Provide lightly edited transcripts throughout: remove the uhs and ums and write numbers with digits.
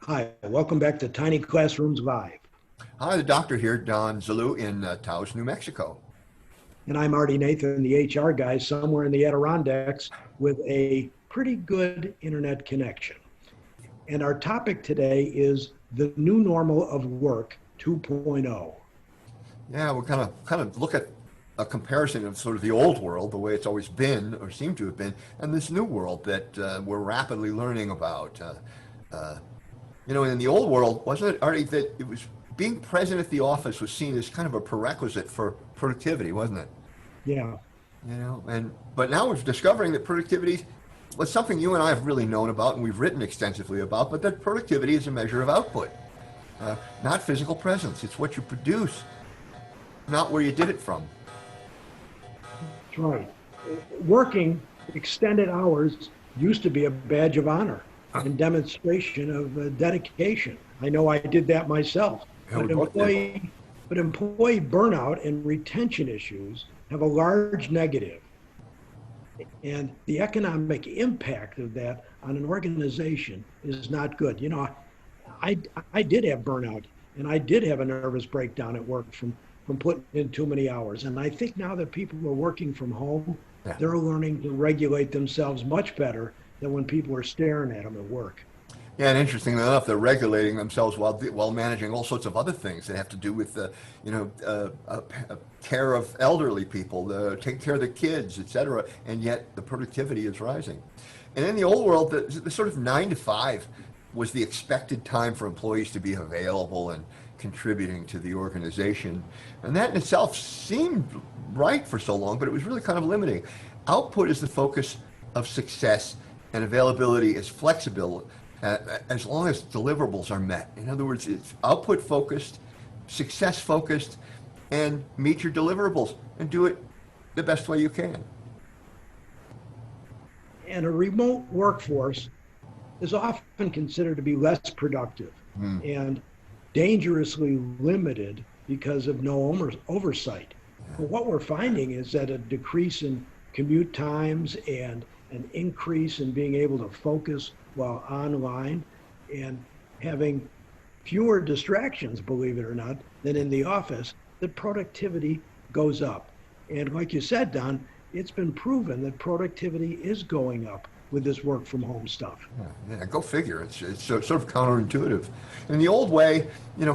Hi, welcome back to Tiny Classrooms Live. Hi, the doctor here, Don Zalou in Taos, New Mexico. And I'm Artie Nathan, the HR guy somewhere in the Adirondacks with a pretty good internet connection. And our topic today is the new normal of work 2.0. Yeah, we're kind of look at a comparison of sort of the old world, the way it's always been or seemed to have been, and this new world that we're rapidly learning about. In the old world, wasn't it, Artie, that it was being present at the office was seen as kind of a prerequisite for productivity, wasn't it? Yeah, But now we're discovering that productivity was something you and I have really known about and we've written extensively about, but that productivity is a measure of output, not physical presence. It's what you produce, not where you did it from. that's right. Working extended hours used to be a badge of honor and demonstration of dedication. I know I did that myself. Yeah, we But both did. employee burnout and retention issues have a large negative. And the economic impact of that on an organization is not good. I, I did have burnout and I did have a nervous breakdown at work from putting in too many hours. And I think now that people are working from home, Yeah. they're learning to regulate themselves much better than when people are staring at them at work. Yeah, and interestingly enough, they're regulating themselves while managing all sorts of other things that have to do with care of elderly people, taking care of the kids, etc. And yet the productivity is rising. And in the old world, the sort of 9 to 5 was the expected time for employees to be available and contributing to the organization, and that in itself seemed right for so long, but it was really kind of limiting. Output is the focus of success, and availability is flexible as long as deliverables are met. In other words, it's output focused, success focused, and meet your deliverables and do it the best way you can. And a remote workforce is often considered to be less productive Hmm. and dangerously limited because of no oversight. But what we're finding is that a decrease in commute times and an increase in being able to focus while online and having fewer distractions, believe it or not, than in the office, the productivity goes up. And like you said, Don, it's been proven that productivity is going up with this work from home stuff. Yeah, go figure. It's sort of counterintuitive. In the old way,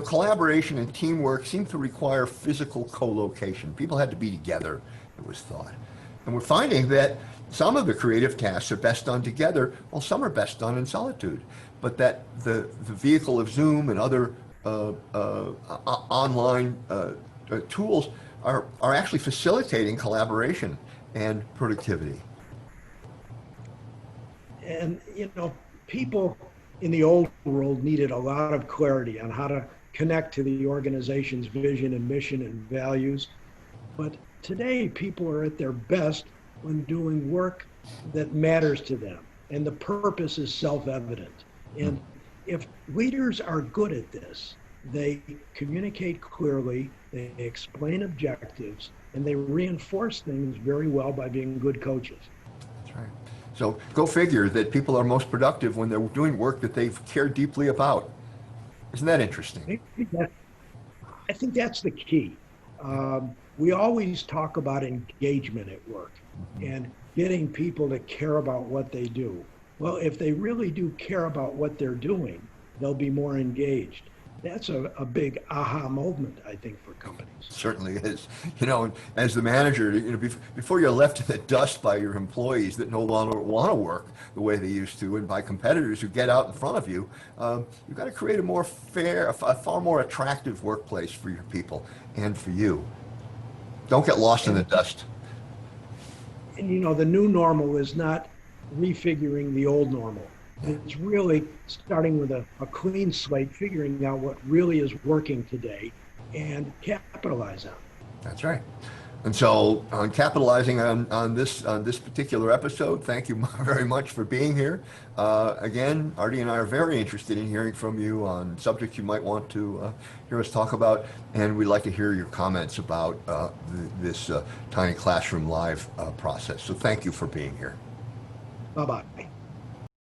collaboration and teamwork seemed to require physical co-location. People had to be together, it was thought. And we're finding that some of the creative tasks are best done together, while some are best done in solitude. But that the vehicle of Zoom and other online tools are actually facilitating collaboration and productivity. And, people in the old world needed a lot of clarity on how to connect to the organization's vision and mission and values. But today, people are at their best when doing work that matters to them, and the purpose is self-evident. And if leaders are good at this, they communicate clearly, they explain objectives, and they reinforce things very well by being good coaches. That's right. So go figure that people are most productive when they're doing work that they've cared deeply about. Isn't that interesting? I think that's the key. We always talk about engagement at work and getting people to care about what they do. Well, if they really do care about what they're doing, they'll be more engaged. That's a big aha moment, I think, for companies. Certainly is. As the manager, before you're left in the dust by your employees that no longer want to work the way they used to, and by competitors who get out in front of you, you've got to create a more fair, a far more attractive workplace for your people and for you. Don't get lost in the dust. And the new normal is not refiguring the old normal. It's really starting with a clean slate, figuring out what really is working today and capitalize on it. That's right. And so, on capitalizing on this particular episode, thank you very much for being here. Again, Artie and I are very interested in hearing from you on subjects you might want to hear us talk about, and we'd like to hear your comments about this Tiny Classroom Live process. So, thank you for being here. Bye-bye.